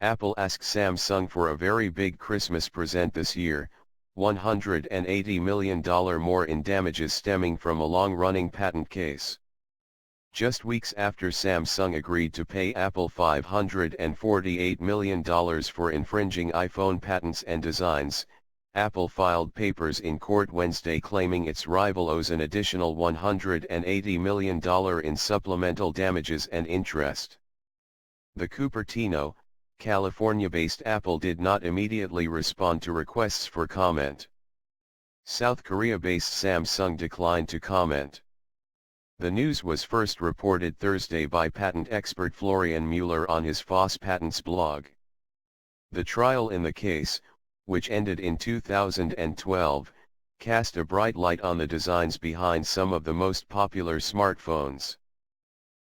Apple asks Samsung for a very big Christmas present this year, $180 million more in damages stemming from a long-running patent case. Just weeks after Samsung agreed to pay Apple $548 million for infringing iPhone patents and designs, Apple filed papers in court Wednesday claiming its rival owes an additional $180 million in supplemental damages and interest. The Cupertino, California-based Apple did not immediately respond to requests for comment. South Korea-based Samsung declined to comment. The news was first reported Thursday by patent expert Florian Mueller on his Foss Patents blog. The trial in the case, which ended in 2012, cast a bright light on the designs behind some of the most popular smartphones.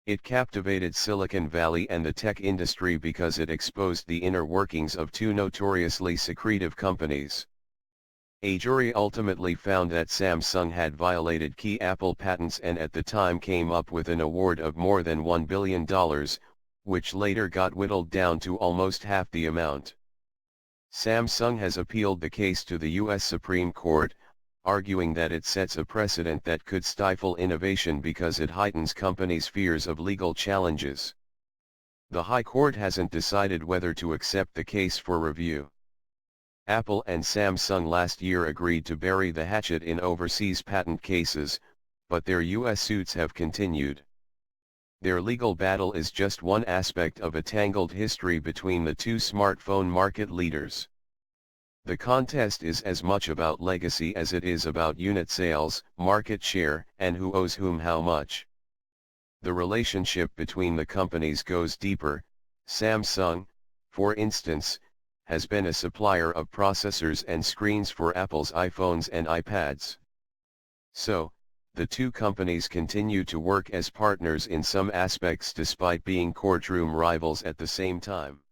It captivated Silicon Valley and the tech industry because it exposed the inner workings of two notoriously secretive companies. A jury ultimately found that Samsung had violated key Apple patents and at the time came up with an award of more than $1 billion, which later got whittled down to almost half the amount. Samsung has appealed the case to the U.S. Supreme Court, arguing that it sets a precedent that could stifle innovation because it heightens companies' fears of legal challenges. The High Court hasn't decided whether to accept the case for review. Apple and Samsung last year agreed to bury the hatchet in overseas patent cases, but their U.S. suits have continued. Their legal battle is just one aspect of a tangled history between the two smartphone market leaders. The contest is as much about legacy as it is about unit sales, market share, and who owes whom how much. The relationship between the companies goes deeper. Samsung, for instance, has been a supplier of processors and screens for Apple's iPhones and iPads. So, the two companies continue to work as partners in some aspects despite being courtroom rivals at the same time.